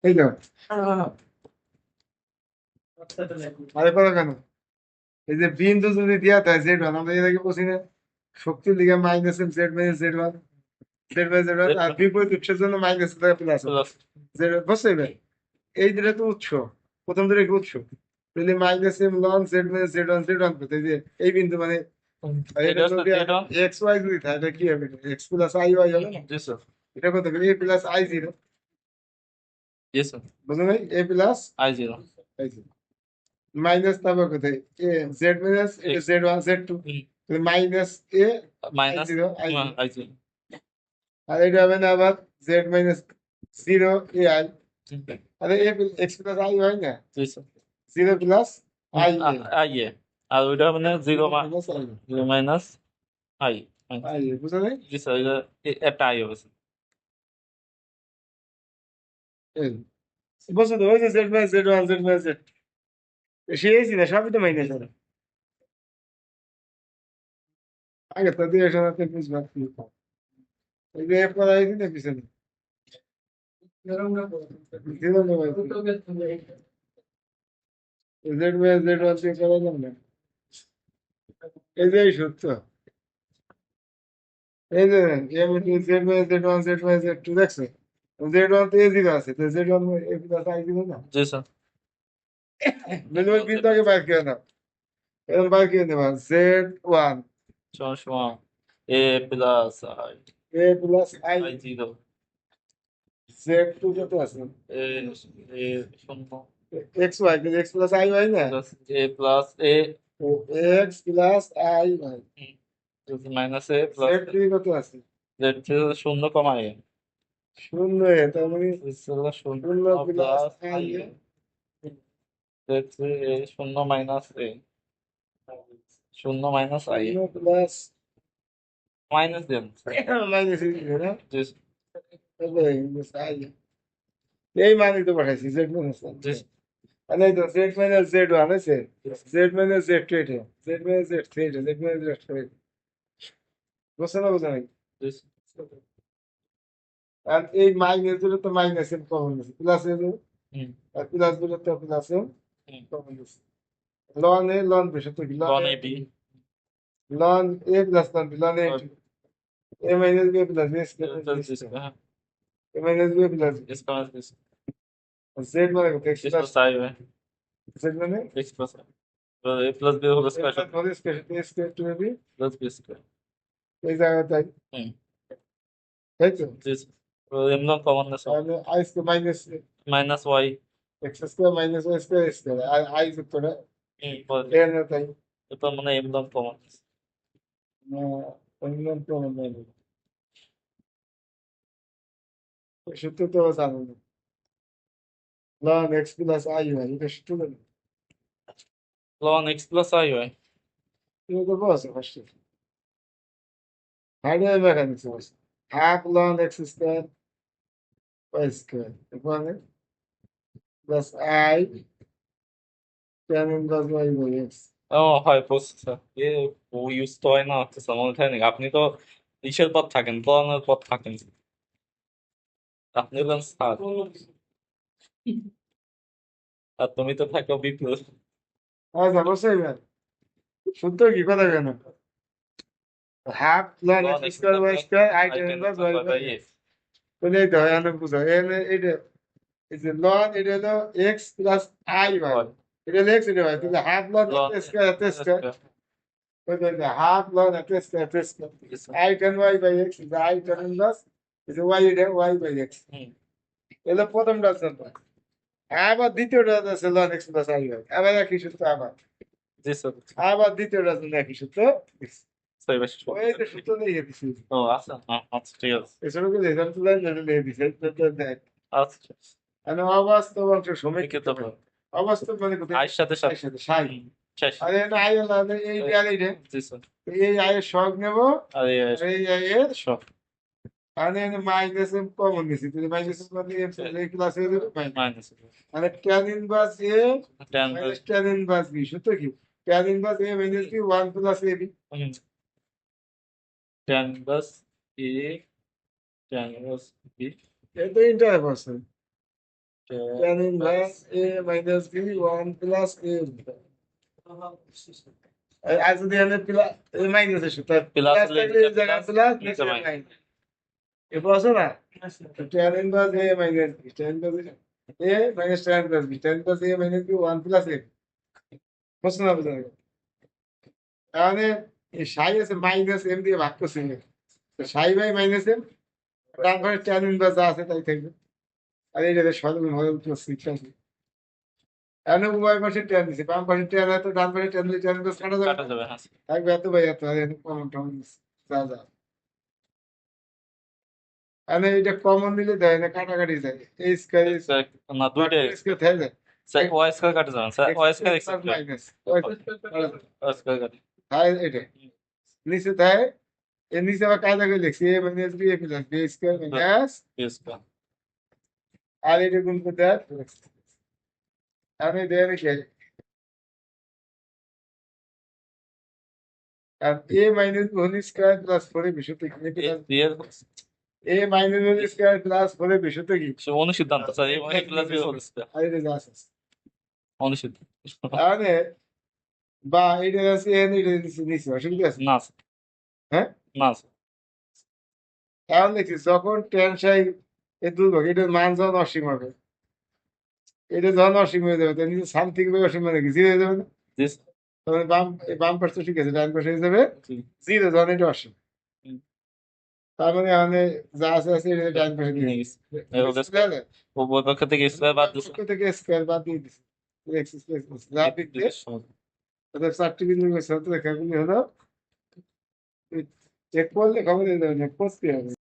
এই তো আরে কথা কেন এই যে বিন্দু যদি দিয়া থাকে জেড ওয়ান আমরা এর আগে বলছি না শক্তির দিকে minus m Z minus Z one Z minus Z one আর বিপরীত উৎসের জন্য মাইনাস প্লাস জেড বুঝতে হবে এই দুটো তো উৎস প্রথম দুটো কি উৎস তাহলে মাইনাস এম লন Z minus Z one Z one এই যে এই বিন্দু মানে এটা যদি এক্স ওয়াই যদি থাকে এটা কি হবে এক্স প্লাস আই ওয়াই হবে না এটা কত হবে এ প্লাস আই জিরো বুঝলেন ভাই a plus I zero minus তারপর কোথায় a z minus Z one z two minus a minus zero আর এটা হবে না আবার z minus zero a i আরে এ এক্স প্লাস আই হয় না জিরো প্লাস আই আই আর ওইটা মানে জিরো মাইনাস আই আই বুঝা যায় জি স্যার এটা একটা আই হবে বুঝছো তো ওই যে Z minus Z one Z minus Z শিখেছি না সবই তো মাইনাস হবে আগে তো দিয়ে শোনাতে বুঝবা এই যে এফ করা হয়েছে না পিছনে দিল না ভাই জেড মাইনাস জেড ওয়ান দিয়ে করা যাবে না এই যে সত্য এই যে M Z minus Z one Z minus Z two দেখছো জেড ওয়ান তো এ জিরো আছে তো Z one A plus I zero না জি স্যার মিনিমাম কিন্তু আগে বাইর করে নাও এরকম বাইর করে নেবা জেড ওয়ান সমান A plus I A plus I I zero Z two কত আছে এ এ শূন্য এক্স ওয়াই কিন্তু এক্স প্লাস আই ওয়াই না A plus A x plus I Y minus A plus Z three কত আছে Z শূন্য কমা এ শূন্য এ তার মানে শূন্য শূন্য plus plus I i z three a শূন্য মাইনাস এ শূন্য মাইনাস আই শূন্য প্লাস মাইনাস দেন মাইনাস না জি আই এই মানে তো পাঠাইছি জেড মাইনাস জি মানে তো জেড মাইনাস জেড ওয়ান আছে জেড মাইনাস জেড টু এটা জেড মাইনাস জেড থ্রি এটা জেড মাইনাস জেড ফোর বুঝছে না বোঝা নাই জি আর এই মাইনাস দুটো তো মাইনাস এর কমন আছে প্লাস এর হুম আর প্লাস দুটো তো প্লাস এর হুম কমন আছে লন এ লন বেশি তো কি loan A B loan A plus loan B loan A A minus B plus B হ্যাঁ এ মাইনাস বি প্লাস इसका मतलब জেড মানে কত x x plus plus i है জেড মানে x प्लस तो a plus b whole square ধরে square a square two b plus b square এই জায়গায় তাই हम्म তাই তো दिस तो एकदम कॉमन है सब তাহলে i square minus minus y x square minus y square square আর আই যুক্ত না पर এ না তাই तो मैंने एकदम कॉमन না অন্য প্রমাণ নাই সূত্র তো জানো না লন এক্স প্লাস আই হয় এটা সূত্র জানো ln x प्लस i है এটা তো বলছে ফার্স্টে হাইড্রোজেন মেকানিক্স বলছে half ln x square y square এখানে plus i tan inverse y by x হয় প্রসেসর এ ও ইউজ তো হয় না হচ্ছে মনে থাকে নাকি আপনি তো ইসের পথ থাকেন লনের পথ থাকেন আপনি হলেন স্যার আর তুমি তো থাকো বিপুল আচ্ছা বসে এবার সূত্র কি কথা কেন half ln ln x x square y square i i tan tan inverse inverse y y by by x x তাহলে এই তো হয় আমি বুঝো এখানে এটা এই যে লন এটা হলো এক্স প্লাস আই হয় হয় এটা হলো এক্স এটা হয় তাহলে half ln ln x square x square square half log x square yes I tan y by x is I tan inverse is y by x হুম এলো প্রথমটা জন্য আবার দ্বিতীয়টা আছে ln x plus i হয় আবার একই সূত্র জি স্যার আবার দ্বিতীয়টা জন্য একই সূত্র সরি বেশ ওই তো সূত্র নিয়ে দিছি ও আচ্ছা আচ্ছা ঠিক আছে এসব করে রেজাল্ট তুলে নিয়ে দিছে দেখ আচ্ছা মানে অবাস্তব অংশ সময় ঠিক আছে অবাস্তব মানে কোথায় আয়ের সাথে আয়ের সাথে সাই শেষ আরে না আই হলো এই আর এই জি স্যার এই আয়ের সহগ নেব আর আর এই আয়ের সব মানে মাইনাস কমন নিছি তাহলে মাইনাস মানে এই ক্লাসে মাইনাস মানে tan inverse A tan minus tan inverse B সত্য কি tan inverse A minus B 1 plus A B tan plus a tan plus b এটা ইন্টার পারসন tan inverse a minus b 1 plus a আর যদি এখানে প্লাস মাইনাস আসে তার প্লাস প্লাস থাকলে এই জায়গায় প্লাস নিচে নিচে মাইনাস। মাইনাস এ বসো না tan inverse a minus b tan inverse a minus tan inverse b tan inverse a minus b 1 plus a বুঝছো না বুঝছো না? তাহলে এই সাই আছে মাইনাস এম দিয়ে ভাগ করছি তো সাই বাই মাইনাস এম ডান পাশে tan inverse যা আছে তাই থাকবে আর এই যে সরল হয়ে উঠলো সিটটা এখানে উভয় পাশে tan দিছে বাম পাশে tan আছে তো ডান পাশে tan দিলে tan inverse কাটা যাবে কাটা যাবে, হ্যাঁ। থাকবে এত বাই এত আর এখানে কমন টমন যা যা এখানে এটা কমন দিলে দেয় না কাটাকাটি যায় এই স্কয়ার না, দুইটাই স্কয়ার থাকে যায় স্যার ওয়াই স্কয়ার কাটা যাবে sir, y square x square minus y square কাটা তাই এটা নিচে তাই এর নিচে আবার কায়দা করে লিখছি a minus b a plus b square minus b square. আর এটা গুণ করতে হয় আমি দেয় নাকি আর a minus b whole square plus 4 এর বিষয় থেকে a minus b whole square plus 4 এর বিষয় থেকে অনুসিদ্ধান্ত স্যার, এই মানে প্লাস বি হোল স্কয়ার আর এটা যা আছে অনুসিদ্ধান্ত। তাহলে বা এটা আছে n এটা নিচে অসুবিধা আছে না স্যার, হ্যাঁ না স্যার, এখন দেখছি যখন tan সাই এর দুর্ভাগ এটার মান যখন অসীম হবে এটা যখন অসীম হয়ে যাবে তাহলে নিচে সামথিং বাই অসীম মানে কি জিরো হয়ে যাবে না জি তখন বাম পাশে ঠিক আছে ডান পাশে হয়ে যাবে জিরো যখন এটা অসীম হুম। তার মানে এখানে যা আছে আছে এটা ডান পাশে দিয়ে নিয়ে দিচ্ছি। গেছে। এই ওদের তাহলে উভয় পক্ষ থেকে স্কয়ার বাদ দিছে। পক্ষ থেকে স্কয়ার বাদ দিয়ে দিচ্ছি যা দিতে তাদের চারটি বিন্দু শর্ত রেখাগুলি হলো চেক করলে খবর দিয়ে দেবেন করতে হবে